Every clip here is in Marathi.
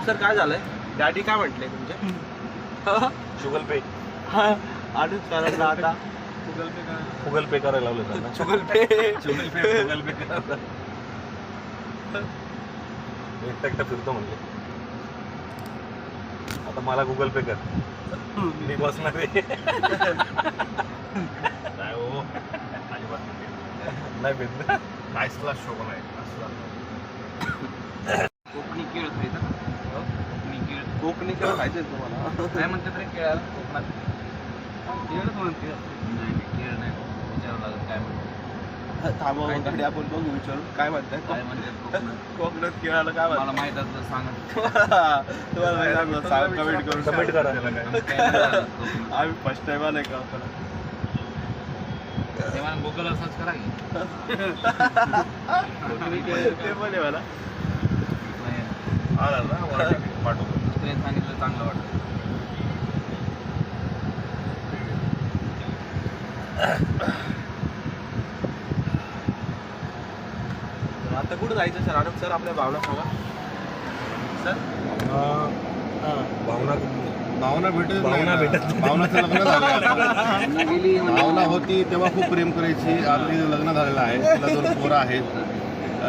सर काय झालंय डॅडी काय म्हटले तुमचे गुगल पे आणि करायला आता गुगल पे करायला लावलं त्यांना. गुगल पे गुगल पे करायला एकटा फिरतो म्हणजे आता मला गुगल पे कर मी बसणार आहे. नाही हो अजिबात नाही भेटलं नाईस क्लास शो पण आहे कोकणी केळ खायचा कोकणी केळ खायचंय तुम्हाला काय म्हणतात रे केळाला कोकणात केळच म्हणते नाही केळ नाही विचारावं लागत काय म्हणतात थांबा गाडी आपण बघू विचारून काय म्हणताय काय म्हणतात कोकणात कोकणात केळाला काय मला म्हणतात माहित असलं सांगा तुम्हाला माहित असलं सांग कमेंट करून सबमिट करा काय म्हणतात कोकणात? आम्ही फर्स्ट टाइम आलोय का ते मला गुगलवर सर्च करा की कोकणी केळ ते पण आहे मला नाही, आला ना पाठवतो ते सांगितलं चांगलं वाटतं आता कुठं जायचं सर आनंद सर आपल्या भावना सांगा सर भावना भावना भेटत भावना भेटत नाही. भावनाचं लग्न झालं आता. गेली भावना होती तेव्हा खूप प्रेम करायची आता तिचं लग्न झालेलं आहे तिला 2 पोरं आहेत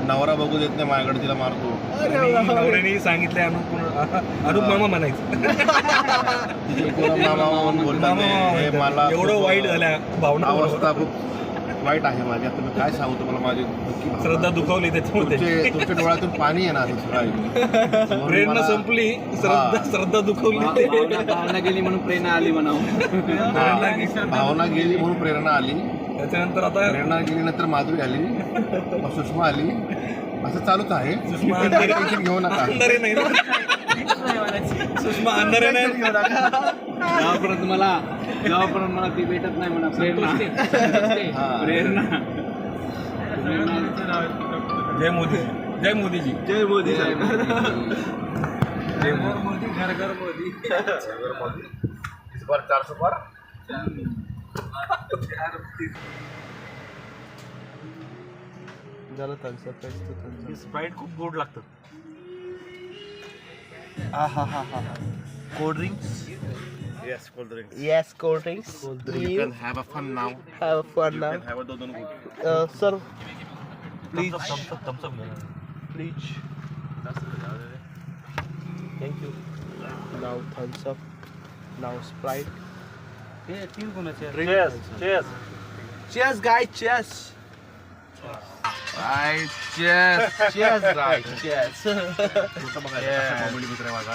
नवरा बघू देत नाही माझ्याकडे तिला मारतो नवऱ्याने सांगितले अनुप मामा म्हणायचं तिचे पोरं मामा म्हणून बोलतात हे मला एवढं खूप वाईट झाल्या भावना अवस्था खूप वाईट आहे माझी आता मी काय सांगू तुम्हाला माझी दुःखी भावना. श्रद्धा दुखावली त्याच्यामुळे तुमच्या डोळ्यातून पाणी येणार आहे सगळं प्रेरणा संपली श्रद्धा दुखावली भावना गेली म्हणून प्रेरणा आली म्हणावं भावना गेली म्हणून प्रेरणा आली त्याच्यानंतर आता प्रेरणा गेल्यानंतर माधुरी आली मग सुषमा आली असं चालूच आहे सुषमा टेन्शन घेऊ नका अंधारे नाही ना सुषमा अंधारे नाही जेव्हापर्यंत मला ती भेटत नाही म्हणा प्रेरणा प्रेरणा जय मोदी जय मोदीजी जय मोदी सर जय मोदी मोदी घर घर मोदी इस बार 400 पार झालं थम्सअप स्प्राईट खूप गोड लागतं हा हा हा हा cold drinks Yes, cold drinks. Yes cold drinks You can have a fun now. Have fun now Have a दोन good. Sir please Thums Up please thank you now Thums Up now Sprite हे तीन कोणाचे चेस चेस चेस गाय चेस चेस गाय चेस कॉमेडी मित्र आहे माझा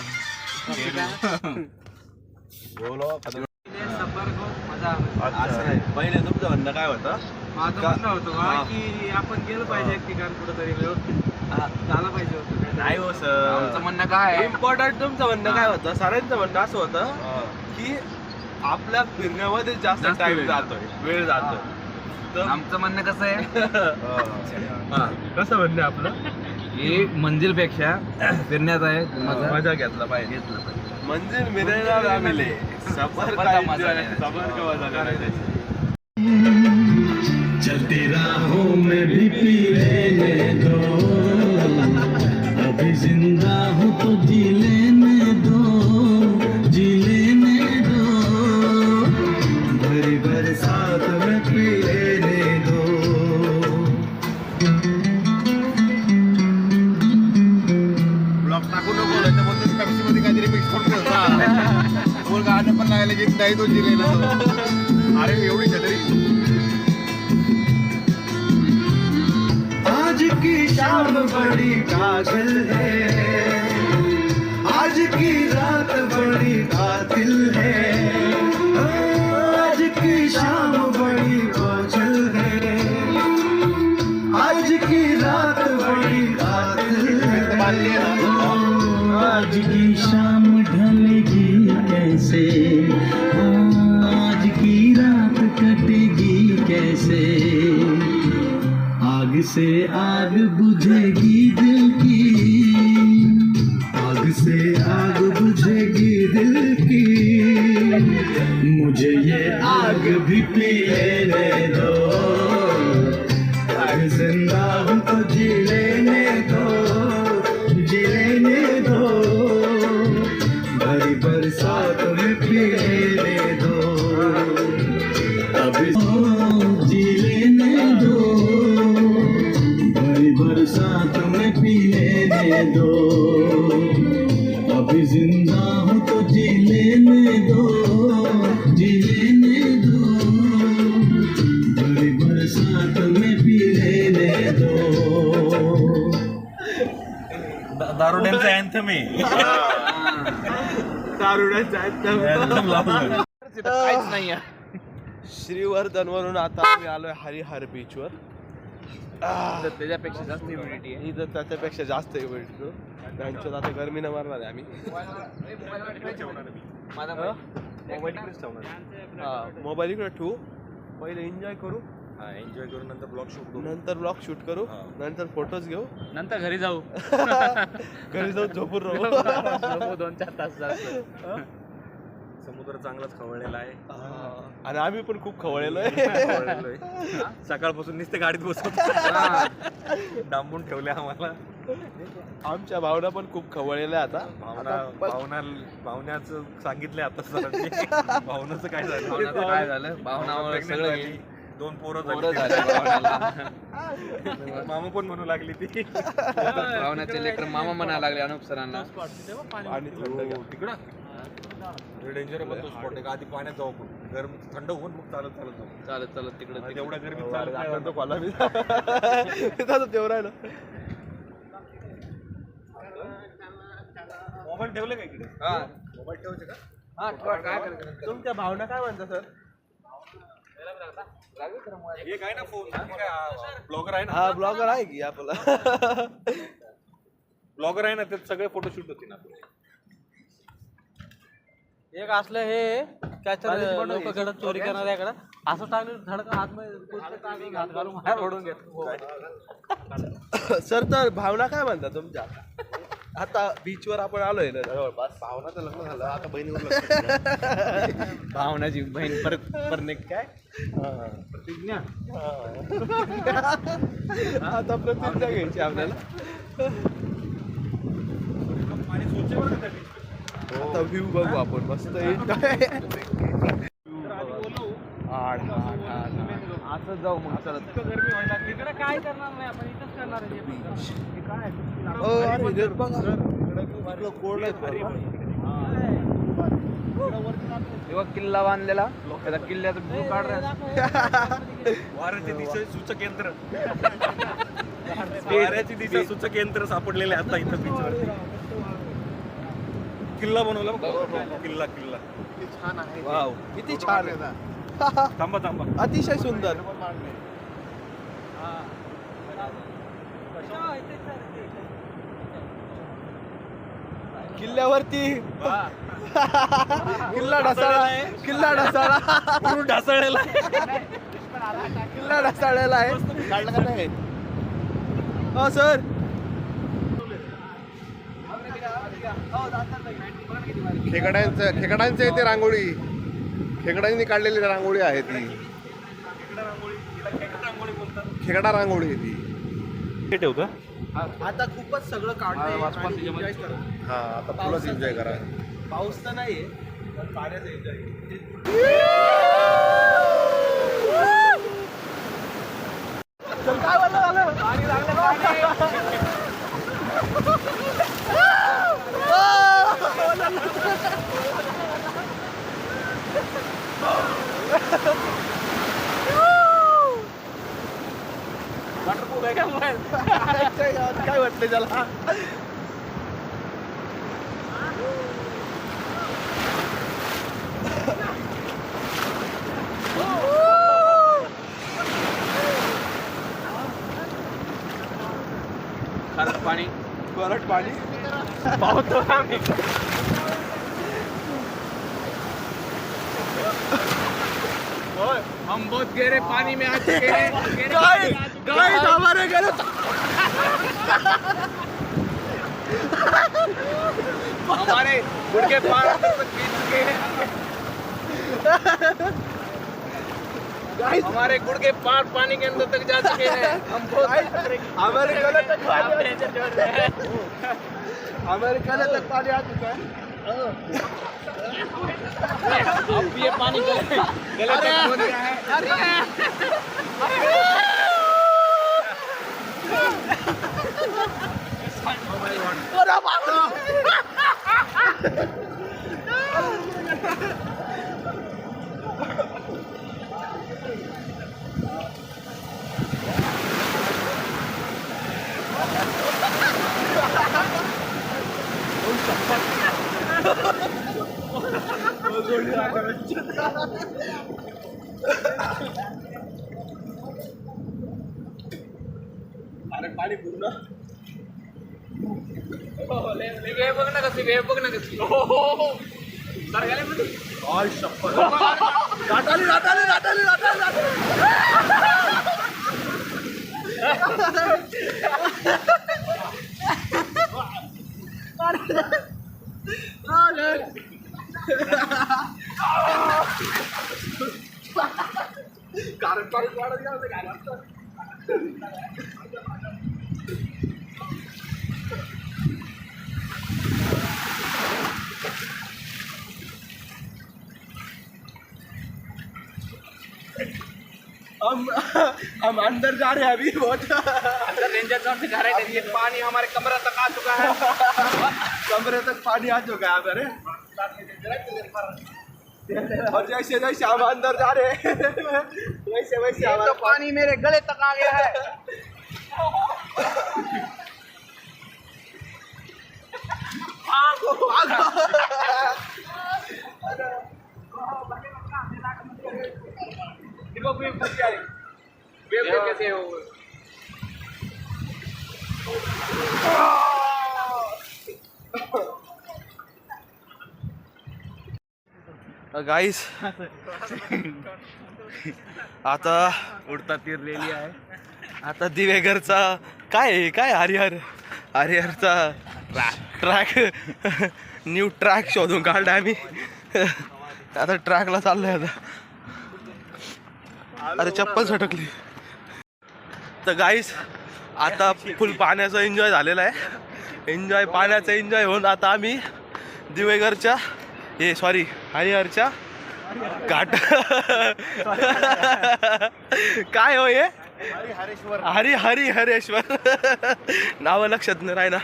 बोलो मजा असं नाही पहिले तुमचं म्हणणं काय होतं माझं म्हणणं होतं बा की आपण गेलं पाहिजे एक ठिकाण कुठंतरी व्यवस्थित झालं पाहिजे होतं नाही हो आमचं सर म्हणणं काय आहे इम्पॉर्टंट तुमचं म्हणणं काय होतं सरांचं म्हणणं असं होतं की आपल्या फिरण्यामध्ये जास्त जास्त टाइम वेळ जातोय वेळ जातोय तर आमचं म्हणणं कसं आहे कसं म्हणणं आहे आपलं हे मंजिलपेक्षा फिरण्यात आहे मजा घेतला पाहिजे मंजिल मिळायला ना मिले सफर सफर का का मजा enjoy, नाही. सफर का मजा करायचा चलती राहों में भी पी लेने दो अभी जिंदा हूँ तो जी लेने दो भरी बरसात में पी लेने दो ब्लॉक टाकू नको नाही तर बोलतो पेप्सी मध्ये काहीतरी मिक्स करून ठेवता बोल गाणं पण लागायला घेत नाही तो जिरेला अरे एवढी छत्री आज की शाम बड़ी कातिल है आज की रात बड़ी कातिल है आज की शाम बड़ी कातिल है आज की रात बड़ी कातिल है आज की शाम ढलेगी कैसे आज की रात कटेगी कैसे आग से आग बुझेगी दिल की आग से आग बुझेगी दिल की मुझे ये आग भी पी लेने दो आग जिंदा हूँ तो जी लेने दो दो. दारुड्यांचं अँथम आहे. दारुड्याचं Anthem लावलं. काहीच नाही श्रीवर्धनवरून आता आम्ही आलोय हरिहर बीचवर. त्याच्यापेक्षा जास्त ह्युमिडिटी आहे. इथं त्याच्यापेक्षा जास्त इव्हेंट त्यांच्यात आता गरमीनं मारणार आहे आम्ही. मोबाईल इकडे ठेवू, पहिले एन्जॉय करू, एन्जॉय करून नंतर ब्लॉग शूट करू. नंतर ब्लॉग शूट करू, नंतर फोटोज घेऊ, नंतर घरी जाऊ. घरी जाऊन झोपून राहू. 2-4 तास जास्त. समुद्र चांगलाच खवळलेला आहे. आणि आम्ही पण खूप खवळलेलोय. खवळलेलोय. सकाळपासून नुसते गाडीत बसवतो. डांबून ठेवले आम्हाला. आमच्या भावना पण खूप खवळलेल्या आता. भावनाचं सांगितलंय आता सरांनी. भावनाचं काय झालं? भावनाचं काय झालं? भावनावर सगळं गेली. 2 पोरं पोरं झाली. झाली भावनाला. मामा पण म्हणू लागली ती. भावनाचे लेकर मामा म्हणायला लागले अनुप सरांना. आणि तिकडं डेंजर आहे तो स्पॉट आहे का. आधी पाण्यात जाऊ आपण, गरम थंड होऊन मग चालत जाऊ. चालत चालत तिकडे एवढ्या गरमी तो कॉला बी तेव्हा राहिलं. मोबाईल ठेवले का इकडे? मोबाईल ठेवायचे का? काय करायचं? तुमच्या भावना काय म्हणता सर? हे काय ना फोन ब्लॉगर आहे ना. हा ब्लॉगर आहे की आपला. ब्लॉगर आहे ना, त्यात सगळे फोटोशूट होते ना. एक असलं हे कॅचर लोक घडत चोरी करणाऱ्याकडं असं टाकलं धडका हात घालून बाहेर ओढून घेतो. सर तर भावना काय म्हणता तुमच्या? आता बीचवर आपण आलोय ना जवळपास. भावनाचं लग्न झालं, आता बहिणीवर भावनाची बहीण परत काय प्रतिज्ञा. आता प्रतिज्ञा घ्यायची आपल्याला. आता व्ह्यू बघू आपण मस्त. असं जाऊ मग चला. तिकडे काय करणार नाही आपण, इथंच करणार आहे. तेव्हा किल्ला बांधलेला त्याला किल्ल्याचं भू काढ. वाऱ्याची दिशा सूचक यंत्र. वाऱ्याची दिशा सूचक यंत्र सापडलेले आता इथं बीचवर. किल्ला बनवला बघ. किल्ला किल्ला छान आहे. वाव किती छान आहे. थांबा थांबा. अतिशय सुंदर. किल्ल्यावरती किल्ला ढसाळा आहे. किल्ला ढसाळा पूर्ण ढासळलेला आहे. किल्ला ढसाळलेला आहे. काढला का नाही? हो सर. खेकड्यांचं इथे रांगोळी, खेकड्यांनी काढलेली रांगोळी आहे ती. खेकडा रांगोळी आहे ती. हे ठेवतो. आता खूपच सगळं काढलंय आणि enjoy करा. हा, आता फुलच एन्जॉय करा. पाऊस तर नाहीये पण पाण्याचा एन्जॉय. काय बोललं झालं? पाणी लागलं. काय वाटलं त्याला? खारट पाणी कोरट पाणी. हम बहुत गहरे पानी में आ चुके हैं. गाइस हमारे घर हमारे गुड़ के पार तक पीट चुके हैं. हमारे गुड़ के पार पानी के अंदर तक जा चुके हैं. हम बहुत हमारे गले तक पानी आ चुका है. अब ये पानी गले तक पहुंच गया है. अरे पाणी पूर्ण बघ ना कसली ऑल शप्पथ लाटाली लाटाली लाटाली लाटाली लाटाली कारण पाणी वाढत गेलं घालायचं हम अंदर जा रहे हैं अभी बहुत रेंजर जोन से घर है, ये पानी हमारे कमरे तक आ चुका है। कमरे तक पानी आ चुका है हमारे और जैसे जैसे हम अंदर जा रहे हैं वैसे वैसे हमारा पानी मेरे गले तक आ गया है। कैसे हो गाईस आता उडता तिरलेली आहे. आता दिवेघरचा काय हरिहरचा ट्रॅक न्यू ट्रॅक शोधून काढला आम्ही. आता ट्रॅकला चाललोय आता. अरे चप्पल सटकली. तर गाईस आता फुल पाण्याचा एन्जॉय झालेला आहे. पाण्याचा एन्जॉय होऊन आता आम्ही दिवेघरच्या हरिहरच्या घाट काय हो हे हरेश्वर नावं लक्षात नाही राहिना.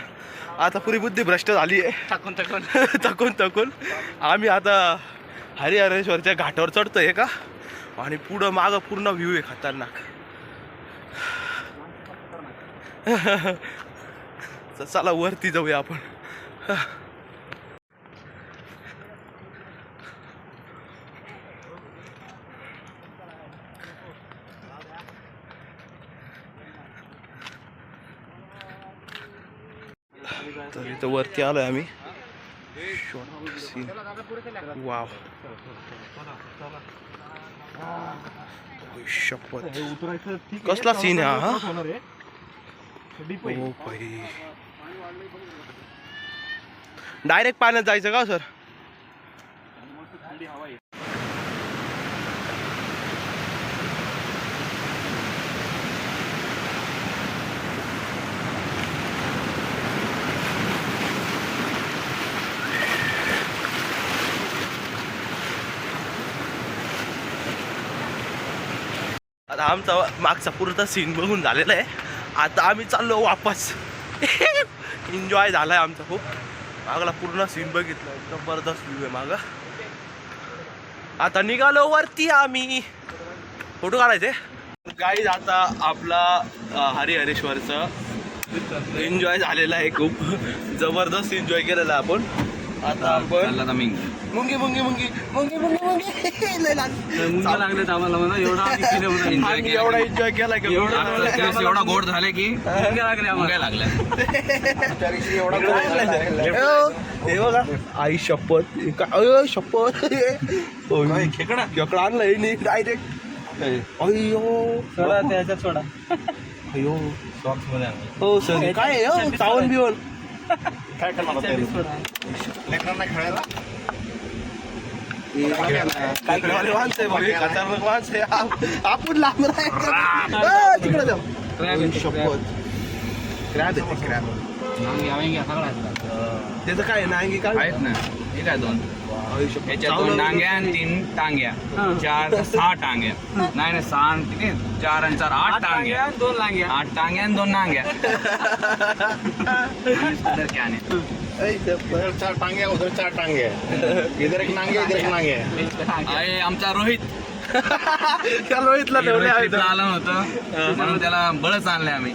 आता पुरी बुद्धी भ्रष्ट झाली आहे थकून आम्ही आता हरेश्वरच्या घाटावर चढतोय का आणि पुढं मागं पूर्ण व्ह्यू आहे खतरनाक. चला वरती जाऊया आपण. तर इथं वरती आलोय आम्ही. वाव शपथ कसला सीन आहे हा. ओ भाई डायरेक्ट पाण्यात जायचं का सर. आता आमचा मागचा पूर्ण सीन बघून झालेला आहे. आता आम्ही चाललो वापस. एन्जॉय झालाय आमचा खूप. मागला पूर्ण सीन बघितलं जबरदस्त व्ह्यू आहे मागं. आता निघालो वरती आम्ही. फोटो काढायचे गाईज. आता आपला हरेश्वरचं एन्जॉय झालेला आहे खूप जबरदस्त एन्जॉय केलेला आपण. आता आपण मुंगी मुंगी मुंगी मुंगी मुंगी मुंगी लय लागले आम्हाला म्हणा एवढा एवढा एन्जॉय केला की एवढा गोड झाले की लागल्या. हे बघा आई शपथ शपथ खेकडा आणलाय नी डायरेक्ट. अय्यो सोडा त्याच्यात सोडा. अय्यो हो सर काय चावण बिवण काय करणार लेकरांना खेळायला. काय माणसं आहे खतरनाक माणसं आहे. आपण लांब राहायचं तिकडे जाऊ. शपथ क्रॅब येते क्रॅब. त्याचं काय नांगी काय आहेत ना. हे काय दोन याच्या 2 टांग्या आणि 3 टांग्या 4 6 टांग्या नाही 6 किती 4 आणि 4 8 टांग्या 2 लांग्या 8 टांग्या आणि 2 नांग्या. उधर क्या ने उधर 4 टांगे उधर 4 टांगे इधर एक नांगे इधर एक नांगे. आहे आमचा रोहित रोहितला ठेवले आहे ट्रिपला आलं नव्हतं म्हणून त्याला बळच आणलंय आम्ही.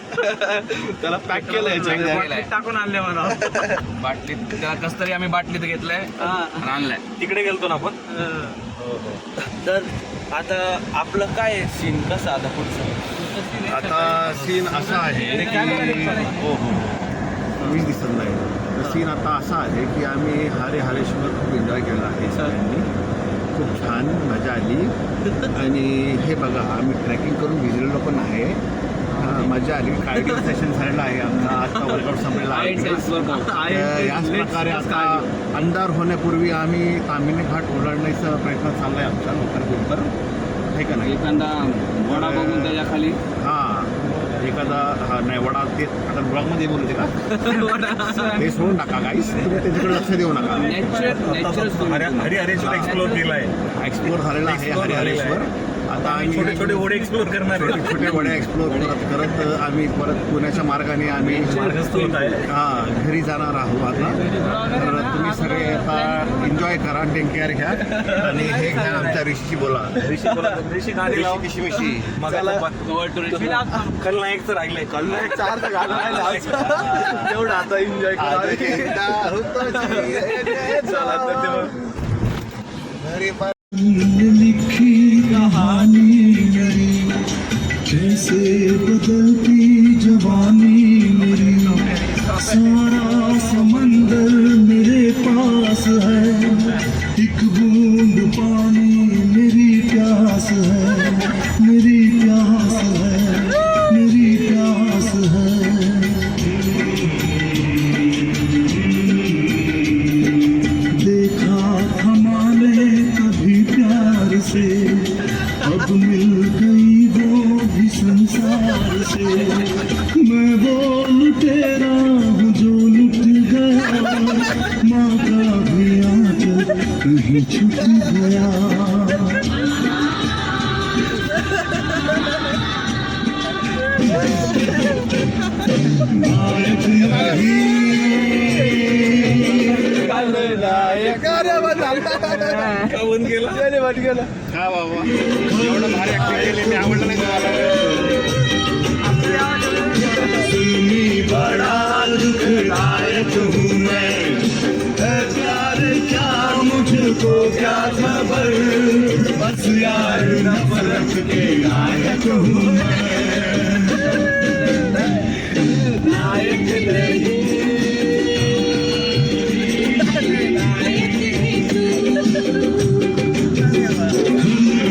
त्याला पॅक केलंय बाटलीत टाकून आणले मला. बाटलीत त्याला कस तरी आम्ही बाटलीत घेतलंय आणि आणलंय. तिकडे गेलतो ना आपण. तर आता आपलं काय सीन कसं आता पुढचं? आता सीन असा आहे की हो मी दिसत नाही. सीन आता असा आहे की आम्ही हरेश्वर खूप एन्जॉय केला आहे सगळ्यांनी. खूप छान मजा आली. आणि हे बघा आम्ही ट्रॅकिंग करून भिजलेलो पण आहे. मजा आली. कायडिंग सेशन झालेला आहे आमचा. आजचा वर्कआउट संपलेला आहे. याच प्रकारे आता अंधार होण्यापूर्वी आम्ही तामिनी घाट ओलांडण्याचा प्रयत्न चालला आहे आमचा लवकर. हे का नाही? एखादा वडा बघून त्याच्या खाली एखादा नाही वडा ते आता ब्लॉगमध्ये बोलते का ते सोडून टाका गाईस. तुम्ही त्याच्याकडे लक्ष देऊ नका. हरेश्वर एक्सप्लोर केला आहे. एक्सप्लोर झालेला आहे हरेश्वर. आता आम्ही छोटे ओढे एक्सप्लोर करणार आहे. छोटे वडे एक्सप्लोर करत आम्ही परत पुण्याच्या मार्गाने आम्ही घरी जाणार आहोत आता. तर तुम्ही सगळे आता एन्जॉय करा. टेक केअर घ्या. आणि हे घ्या आमच्या ऋषीशी बोला. ऋषी किशमिशी खलनायकचं राहिलंय. खलनायकचा अर्थ घालवायला तेवढं आता एन्जॉय करा. लिखी कहानी मेरी कैसे बदलती जवानी मेरी. सारा समंदर मेरे पास है. एक बूंद पानी मेरी प्यास है. मेरी प्यास है. मेरी प्यास है. देखा थमाने कभी प्यार से. अब मिल गई वो भी संसार से. मैं वो लुटेरा हूँ जो लुट गया. माँ का भी आंचल कहीं छुट गया. हा बाबा एवढं भारी ऍक्टिंग केली. मी आवडलं नाही तुम्हाला. बड़ा दुखदायक हूँ मैं. प्यार क्या मुझको क्या खबर. बस यार नफरत के लायक हूँ मैं. लायक नहीं.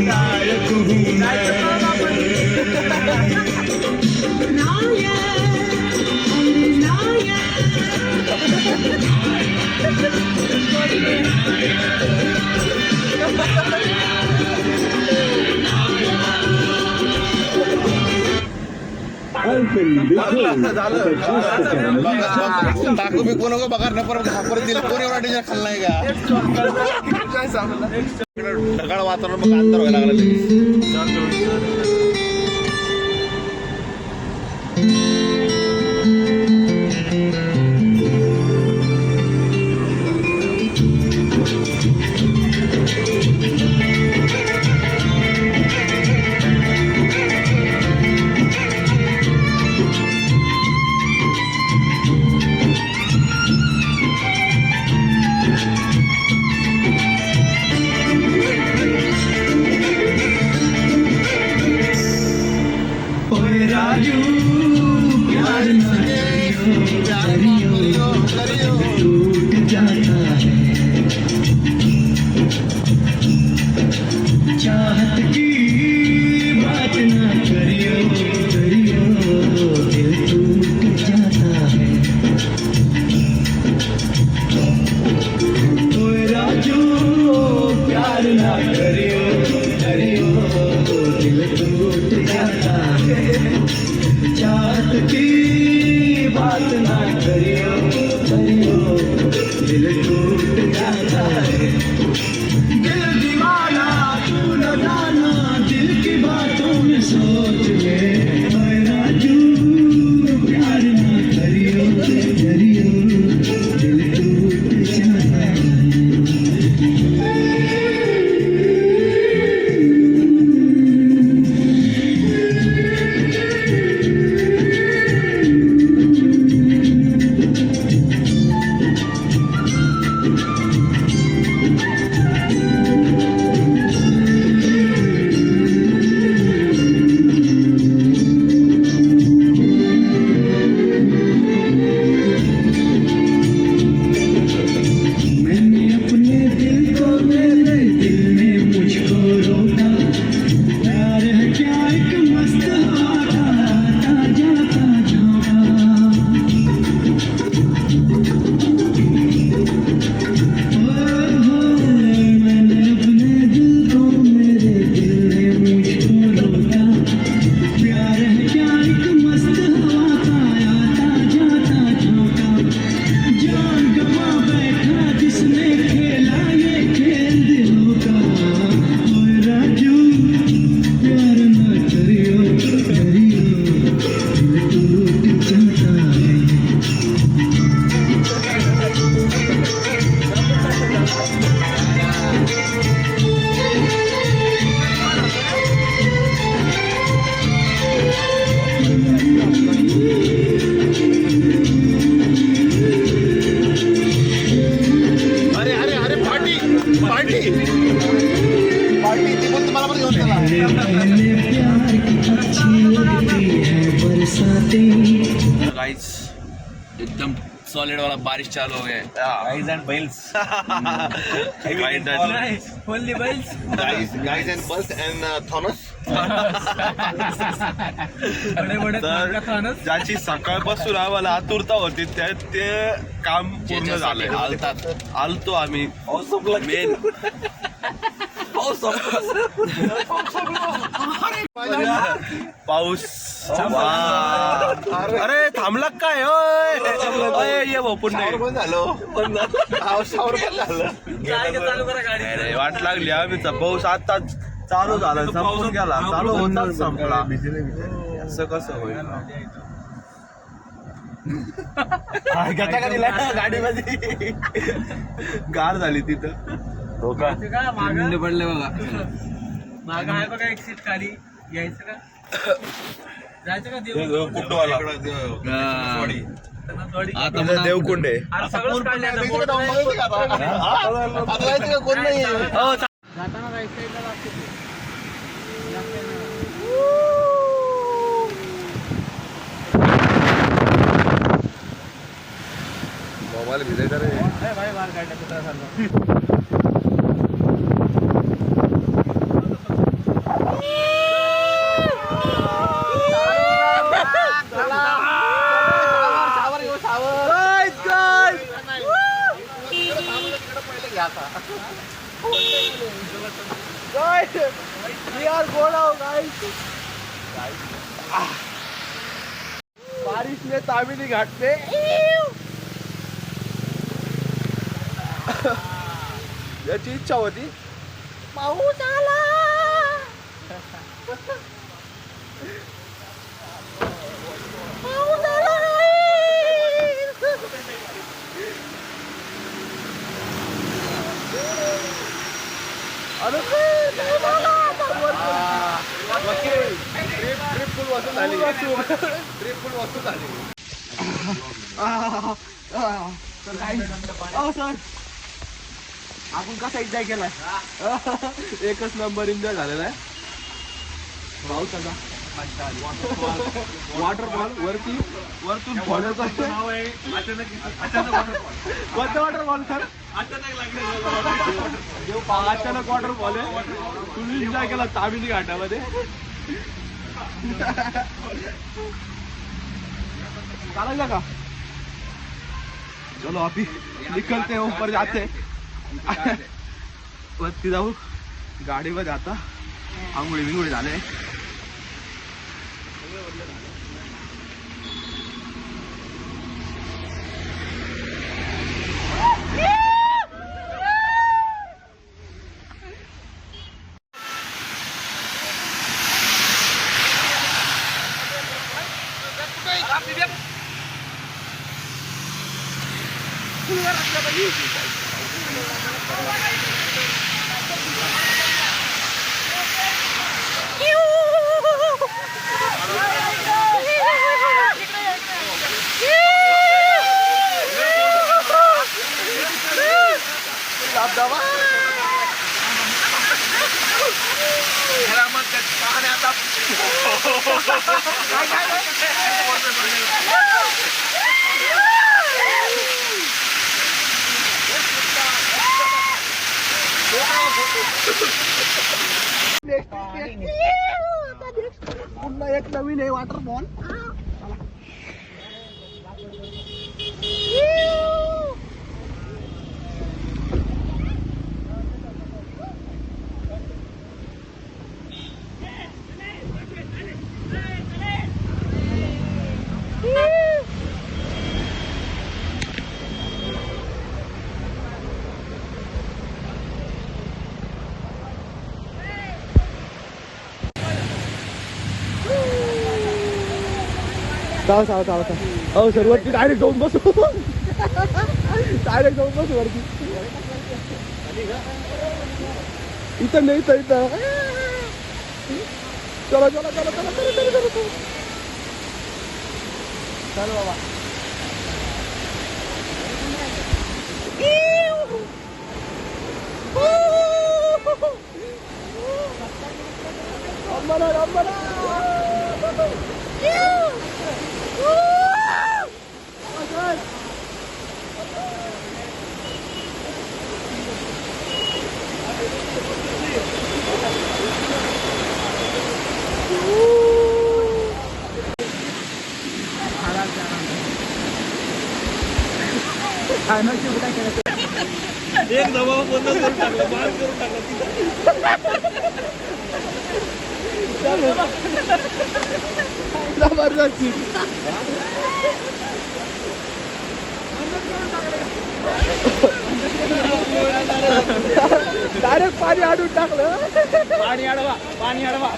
लायक हूँ मैं. टाकू मी कोण बघा न परत दिलं. कोण एवढा डेंजर खाल्लाय का? ढगाळ वातावरण मग अंतर व्हायला लागला लगेच. राजू प्यार टूट जाता है. चाहत की बात ना करियो दिल टूट जाता है. राजू प्यार ना करियो दिल टूट जाता है. चाहत की बात ना करियो दिल टूट जाता है. दिल दीवाना तू न जाना. दिल की बातों में सोच ले. राजू प्यार ना करियो दिल टूट जाता है. गाइस एकदम सॉलिड वाला बारिश चालू हो गया है guys and bells only bells guys and Pulse and Thomas. बडे बडे तर थानस ज्याची सकाळपासून आम्हाला आतुरता होती ते काम पूर्ण झालंय. आलतो आम्ही मेन पाऊस वा. अरे थांबला काय ओय ये भाऊ पुन्हा झालो पावसावर पण झालं. चालू करा गाडी अरे वाट लागली आम्हीचा पाऊस आताच चालू झाला संपून गेला चालू होताच संपला असं कसं होईल गाडीमध्ये गार झाली तिथं थंड पडले बघा मागं आहे बघा एक सीट खाली यायचं का जायचं का देव आता म्हणा देवकुंड आहे अरे सगळंच काढलं आता. कोण नाही जाताना राईट साईडला लागते ते. मोबाईल भिजायचा रे अरे भाई बाहेर काढल्या कुत्र्यासारखं. बारिश में तामिनी घाट पे याची इच्छा होती पाऊस आला ट्रिप फुल वसूल झाली ट्रिप फुल वसूल झाली सर आपण कसा एन्जॉय केलाय एकच नंबर एन्जॉय झालेला आहे पावसाचा वॉटरफॉल वरतून फॉलो करतोय कोणतं वॉटरफॉल सर अचानक वॉटरफॉल आहे तुम्ही एन्जॉय केला तामिनी घाटामध्ये चालेल का चलो अभी निकलते हैं ऊपर जाते हैं वरती जाऊ गाडीमध्ये आता आंघोळी बिंगोळी झाले पुन्हा एक नवीन आहे वॉटरफॉल हो सर वरती डायरेक्ट जाऊन बसू डायरेक्ट जाऊन बसू वरती इथं नाही इथं चला चला चला चला चला चला चला चल बाबा अम्माला एक दबाव बंद करून टाकला, बाहेर करून टाकला. डायरेक्ट पाणी आडून टाकलं. पाणी अडवा, पाणी अडवा.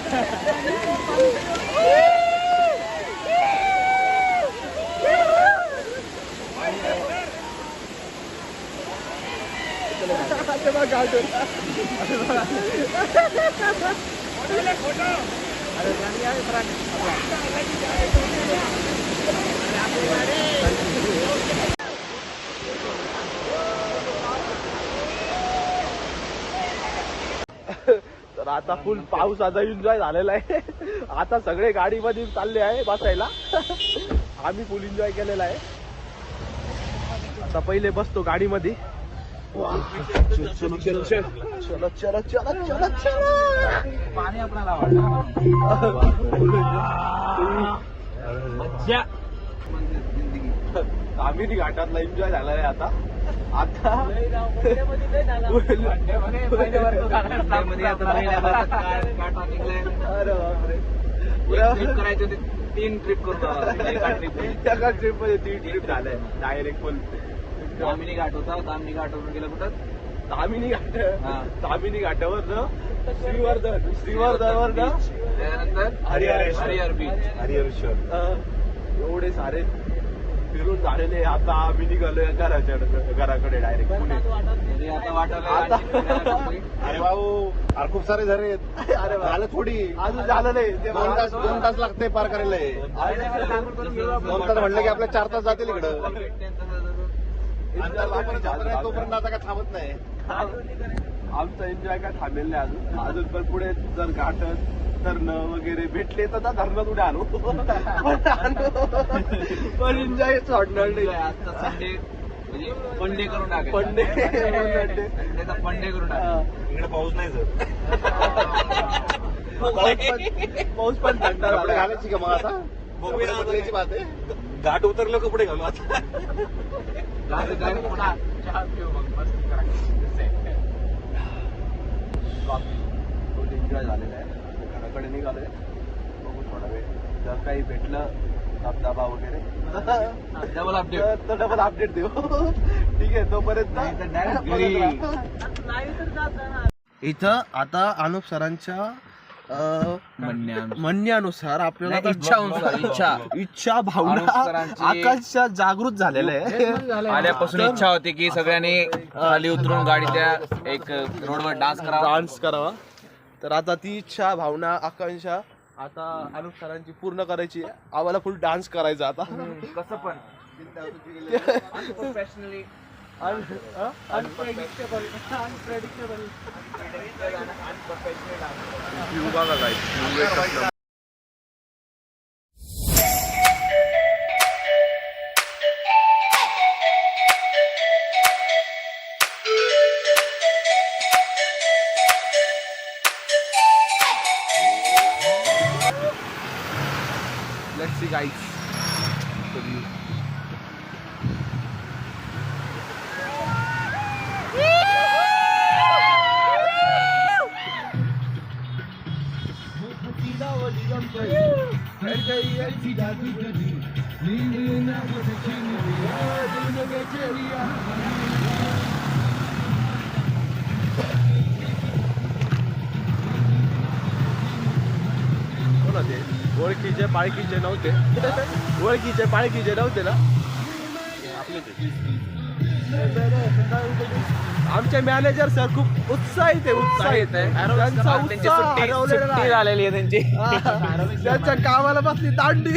तर आता फुल पाऊस आता एन्जॉय झालेला आहे. आता सगळे गाडीमध्ये चालले आहे बसायला. आम्ही फुल एन्जॉय केलेला आहे. आता पहिले बसतो गाडीमध्ये. चलो चलो चलो चलो चलो चलो चलो. पाणी आपल्याला आम्ही घाटातला एन्जॉय झाला आहे आता. आता करायचं 3 ट्रिप करून एका ट्रिप मध्ये 3 ट्रिप झालंय डायरेक्ट फुल. तामिनी घाट होता, तामिनी घाटावरून गेलं कुठं तामिनी घाटावर श्रीवर्धनवर त्यानंतर हरिहर बीच. एवढे सारे फिरून झालेले. आता आम्ही निघालोय घराकडे डायरेक्ट पुणे. आता वाटायला अरे भाऊ अरे खूप सारे झरे आहेत. अरे झालं थोडी अजून झालं नाही. 2 तास लागते पार करायला. 2 तास म्हणलं की आपल्या 4 तास जातील इकडं. तोपर्यंत आता काय थांबत नाही. आमचा एन्जॉय काय थांबेल नाही अजून पण पुढे जर घाट धरणं वगैरे भेटले तर त्या धरणात उड्या आणू. पण एन्जॉय सोडणार नाही. आता संडे म्हणजे पंडे करून टाकायचं. पंडे त्याचा पंडे करून टाकायचं. इकडे पाऊस नाही सर. पाऊस पण थंड कपडे झाला. घालायची का मग आता बदलायची बात आहे. घाट उतरलं कपडे घालू आता. पुन्हा चहा पिऊ मग मस्त फुल एन्जॉय झालेला आहे. घराकडे निघालोय. बघू थोडा वेळ जर काही भेटलं धबधबा वगैरे डबल अपडेट. तर डबल अपडेट देऊ. ठीक आहे तोपर्यंत डायरेक्ट घरी. इथं आता अनुप सरांच्या म्हणण्यानुसार आपल्याला इच्छा भावना अनुप सरांची- आकाशच्या जागृत झालेल्या आहे. आल्यापासून इच्छा होती की सगळ्यांनी खाली उतरून गाडीच्या एक रोडवर डान्स करावा. डान्स करावा. तर आता ती इच्छा भावना आकांक्षा आता अनुप सरांची पूर्ण करायची आहे. आम्हाला फुल डान्स करायचा आता. कसं पण प्रोफेशनली Let's see guys. ओळखीचे पाळखीचे नव्हते. ओळखीचे पाळखीचे नव्हते ना. आमचे मॅनेजर सर खूप उत्साहित आहे. त्यांचा उत्साह हरवलेला नाही. झालेली आहे त्यांची. त्यांच्या कामाला बसली दांडी.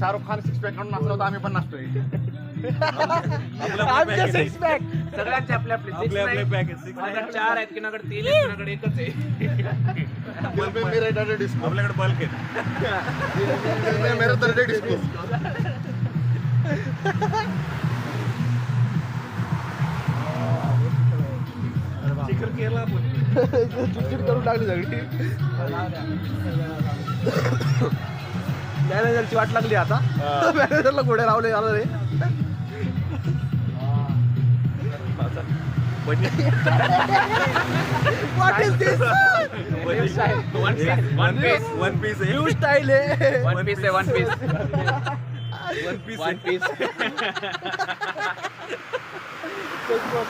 शाहरुख खान सिक्स पॅक काढून नाचला होता, आम्ही पण नाचतोय. सगळ्यांचे आपले आपले कोणाकडे 4 आहेत, कोणाकडे 3 आहेत, कोणाकडे 1च आहे. आपल्याकडे बल्क आहे. मेरा तर डिस्को. करून टाकली सगळी. मॅनेजरची वाट लागली आता. मॅनेजरला घोडे लावले झालं रे. What is this? One piece. New style आहे. One piece.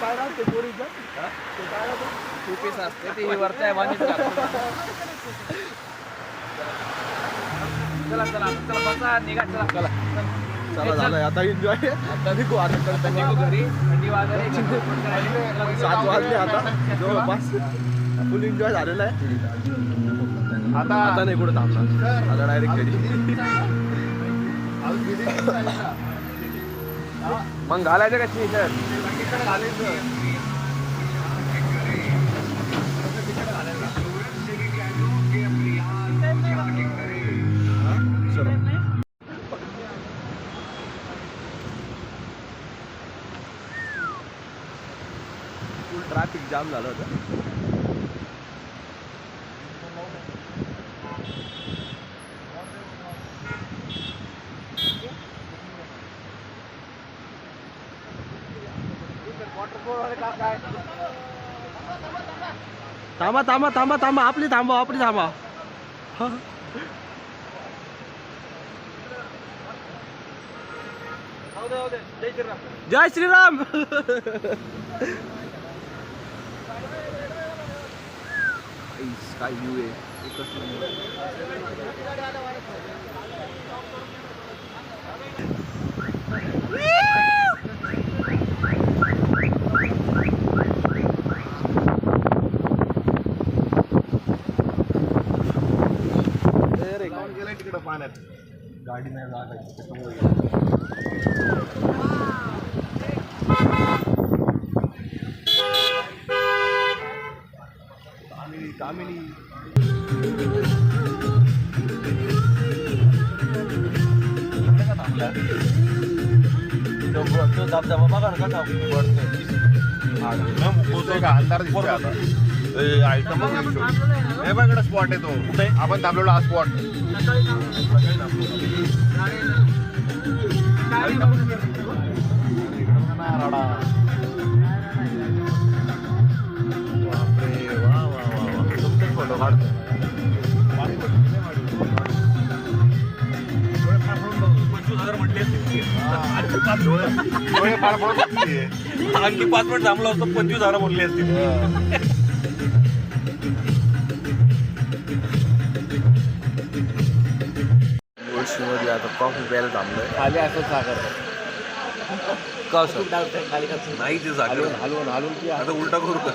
काय राहते पोरीचं? 2 piece असते ती वरच्या आहे 1 piece. चला बसा, निघा, चला. चला झालंय आता एन्जॉय. आता निघू आता निघू घरी, थंडी वाजायला 7 वाजले आता जवळपास. फुल एन्जॉय झालेला आहे. आता नाही कुठं थांबणार, आता डायरेक्ट घरी. मग घालायचं का टी-शर्ट? फुल ट्रॅफिक जाम झालं होतं. थांबा आपली थांबा. जय श्रीराम. काय व्ह्यू आहे एकच गेलाय तिकडं पाण्यात. गाडी नाही लागायची. कामिनी तो धबधबा बघा ना कसा अंधार दिसतोय आता. आयटम हे बघ इकडे स्पॉट आहे तो. कुठे आपण थांबलेलो हा स्पॉट. फोटो काढतो. आणखी 5 मिनिट थांबलो असतो 25,000 बोलले असतील. गोष्टीमध्ये आता कॉफी प्यायला थांबलोय. खाली असं सागर का नाही ते जागा हलवून की आता उलटा करू का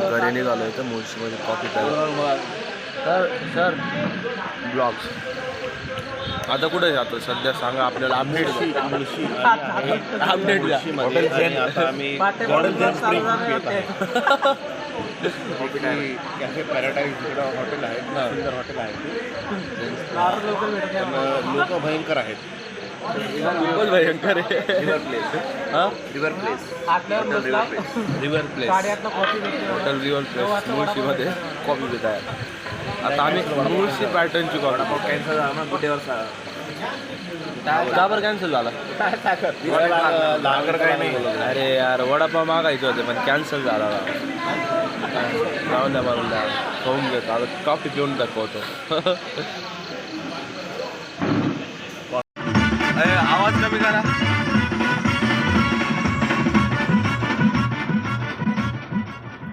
घरी निघालोय तर मुळशीमध्ये कॉफी प्यायला. सर ब्लॉग्स आता कुठे जातो सध्या सांगा आपल्याला अपडेट द्या. आता आम्ही कॅफे पॅराडाईज इकडं हॉटेल आहे, सुंदर हॉटेल आहे. लोक भयंकर आहेत. खूपच भयंकर आहे. हा रिव्हर प्लेस आतल्यावर बसला रिव्हर प्लेस गाड्यातनं कॉफी भेटते हॉटेल रिव्हर प्लेस मुळशीमध्ये कॉफी पित आहे आता आम्ही मुळशी पॅटर्नची कॉफी कॅन्सल झाला ना कुठेवर का बरं कॅन्सल झाला लागर काही नाही अरे यार वडापाव मागायचे होते पण कॅन्सल झाला जाऊन द्या मारून द्या खाऊन घेतो आता कॉफी पिऊन दाखवतो आवाज कमी करा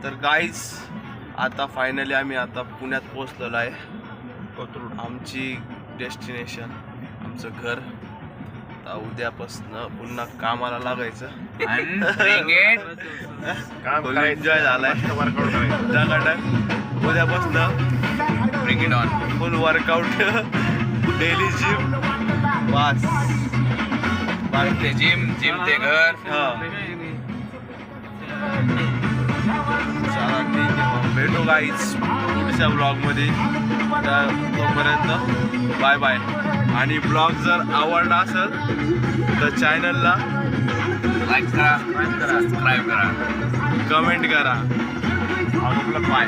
तर गाईज आता फायनली आम्ही आता पुण्यात पोहोचलेलो आहे आमची डेस्टिनेशन आमचं घर आता उद्यापासून पुन्हा कामाला लागायचं काम एन्जॉय झालाय वर्कआउट करायचं टकाटक उद्यापासून bring it on full workout daily gym बस ते जिम ते घर हा चला ठीक आहे मग भेटू गाईच पुढच्या ब्लॉगमध्ये तर तोपर्यंत बाय बाय आणि ब्लॉग जर आवडला असेल तर चॅनलला लाईक करा सबस्क्राईब करा कमेंट करा आपलं पाय